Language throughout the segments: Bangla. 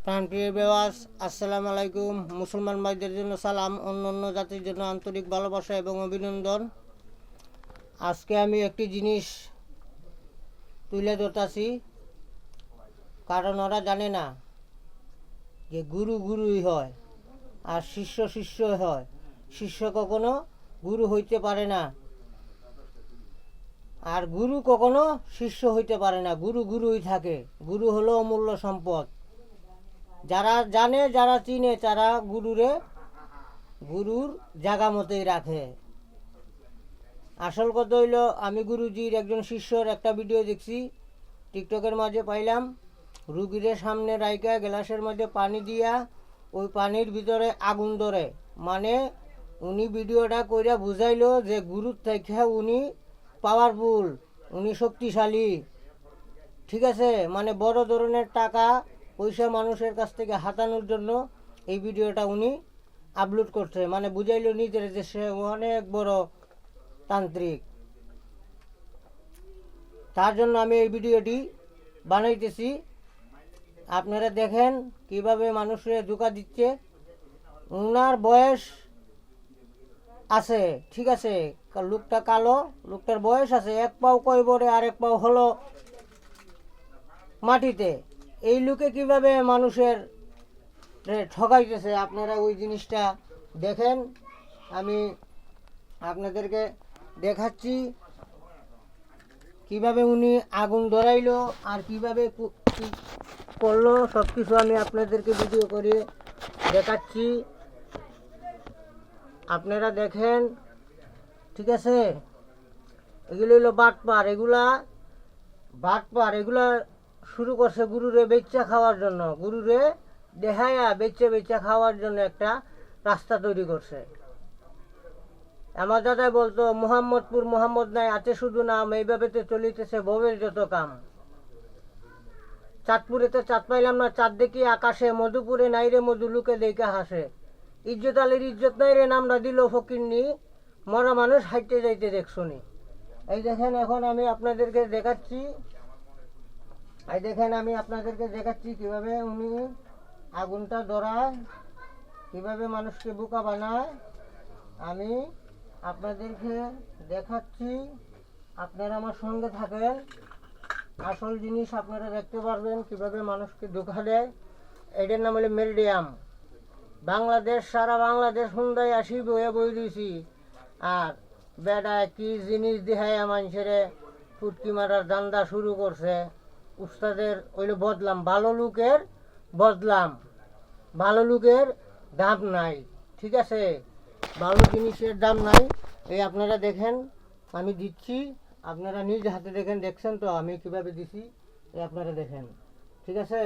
প্রাণপ্রিয় ভিউয়ার্স, আসসালামু আলাইকুম। মুসলমান ভাইদের জন্য সালাম, অন্য অন্য জাতির জন্য আন্তরিক ভালোবাসা এবং অভিনন্দন। আজকে আমি একটি জিনিস তুলে ধরতেছি, কারণ ওরা জানে না যে গুরু গুরুই হয় আর শিষ্য শিষ্যই হয়। শিষ্য কখনো গুরু হইতে পারে না, আর গুরু কখনো শিষ্য হইতে পারে না। গুরু গুরুই থাকে। গুরু হলো অমূল্য সম্পদ। যারা জানে, যারা চিনে, তারা গুরুর জায়গা মতোই রাখে। আসল কথা হইল, আমি গুরুজির একজন শিষ্যর একটা ভিডিও দেখছি, টিকটকের মাঝে পাইলাম। রুগীদের সামনে রাইকা গ্লাসের মধ্যে পানি দিয়া ওই পানির ভিতরে আগুন ধরে, মানে উনি ভিডিওটা কইরা বুঝাইলো যে গুরুর থেকে উনি পাওয়ারফুল, উনি শক্তিশালী। ঠিক আছে, মানে বড় ধরনের টাকা পয়সা মানুষের কাছ থেকে হাতানোর জন্য এই ভিডিওটা উনি আপলোড করছে, মানে বুঝাইলো নিজের যে সে অনেক বড় তান্ত্রিক। তার জন্য আমি এই ভিডিওটি বানাইতেছি। আপনারা দেখেন কিভাবে মানুষের ধোঁকা দিচ্ছে। ওনার বয়স আছে, ঠিক আছে, লোকটা কালো, লোকটার বয়স আছে, এক পাও কয়বরে আর এক পাও হলো মাটিতে। এই লোকে কিভাবে মানুষের ঠকাইতেছে, আপনারা ওই জিনিসটা দেখেন। আমি আপনাদেরকে দেখাচ্ছি কিভাবে উনি আগুন ধরাইলো আর কিভাবে করলো, সব কিছু আমি আপনাদেরকে ভিডিও করে দেখাচ্ছি। আপনারা দেখেন, ঠিক আছে। এগুলো হলো বাটপার, এগুলা শুরু করছে গুরুরে বেচ্চা খাওয়ার জন্য, গুরুরে দেখায়া বেচ্চা খাওয়ার জন্য একটা রাস্তা তৈরি করছে। আমার দাদাই বলতো, মোহাম্মদপুর মোহাম্মদ নাই, আছে শুধু নাম, এইভাবে তো চলিতেছে ভবের যত কাম। চাঁদপুরেতে চাঁদ পাইলাম না, চাঁদ দেখি আকাশে, মধুপুরে নাই রে মধু, লুকে দেখে হাসে। ইজ্জত আলীর ইজ্জত নাই রে, নামটা দিল ফকিরনি, মরা মানুষ হাইটে যাইতে দেখছনি। এই দেখেন, এখন আমি আপনাদেরকে দেখাচ্ছি, কিভাবে উনি আগুনটা ধরায়, কিভাবে মানুষকে বোকা বানায়। আমি আপনাদেরকে দেখাচ্ছি, আপনারা আমার সঙ্গে থাকেন। আসল জিনিস আপনারা দেখতে পারবেন কিভাবে মানুষকে ধোঁকা দেয়। এটার নাম হলো মেলডিয়াম। বাংলাদেশ, সারা বাংলাদেশ হুন্দাই আসি বয়ে বই দিয়েছি, আর বেটা কি জিনিস দেখায় মানুষের ফুটকি মারার দান্দা শুরু করছে। উস্তাদের ওইলো বদলাম, ভালো লোকের দাম নাই, ঠিক আছে, ভালো জিনিসের দাম নাই। এই আপনারা দেখেন, আমি দিচ্ছি, আপনারা নিজ হাতে দেখছেন তো আমি কিভাবে দিছি, এই আপনারা দেখেন, ঠিক আছে।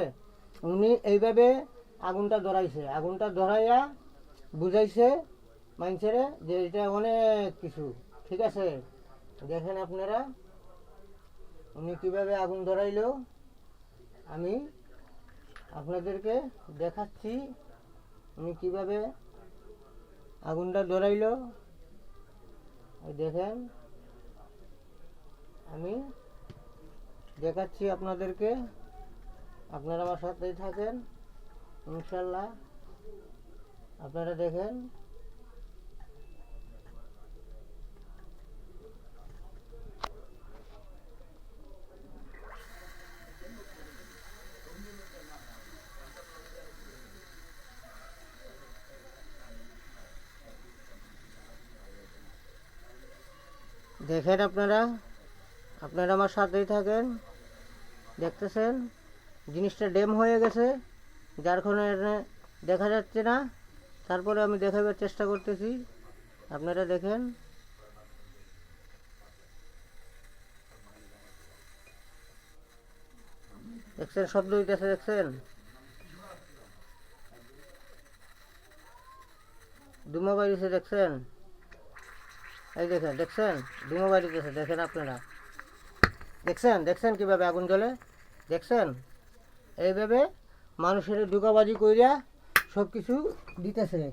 উনি এইভাবে আগুনটা ধরাইয়া বুঝাইছে মানুষের যে এটা অনেক কিছু, ঠিক আছে। দেখেন আপনারা উনি কিভাবে আগুন ধরাইলো, আমি আপনাদেরকে দেখাচ্ছি উনি কিভাবে আগুনটা ধরাইলো। দেখেন, আমি দেখাচ্ছি আপনাদেরকে, আপনারা আমার সাথেই থাকেন ইনশাল্লাহ। আপনারা দেখেন, আপনারা আমার সাথেই থাকেন। দেখতেছেন জিনিসটা ড্যাম হয়ে গেছে, যার কারণে দেখা যাচ্ছে না, তারপরে আমি দেখাবার চেষ্টা করতেছি। আপনারা দেখেন, শব্দ হইতেছে, দেখছেন ধুমা বাড়িছে, দেখছেন, এই দেখছেন ধুমা বাড়িতেছে, দেখেন আপনারা দেখছেন কিভাবে আগুন জ্বলে, দেখছেন। এইভাবে মানুষের ধোঁকাবাজি কইরা সব কিছু দিতেছে,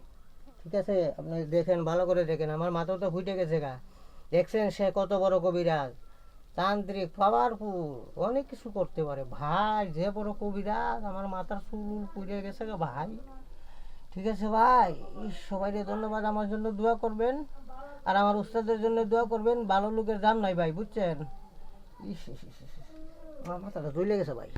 ঠিক আছে। আপনি দেখেন, ভালো করে দেখেন, আমার মাথাটা ফুটে গেছে গা। দেখছেন সে কত বড় কবিরাজ, তান্ত্রিক, পাওয়ারফুল, অনেক কিছু করতে পারে ভাই। যে বড় কবিরাজ, আমার মাথার চুল পুড়ে গেছে গো ভাই। ঠিক আছে ভাই, সবাইকে ধন্যবাদ। আমার জন্য দোয়া করবেন, আর আমার উস্তাদের জন্য দোয়া করবেন। ভালো লোকের দাম নাই ভাই, বুঝছেন? ইস ইস ইস ইস, আমার মাথাটা জ্বলে গেছে ভাই।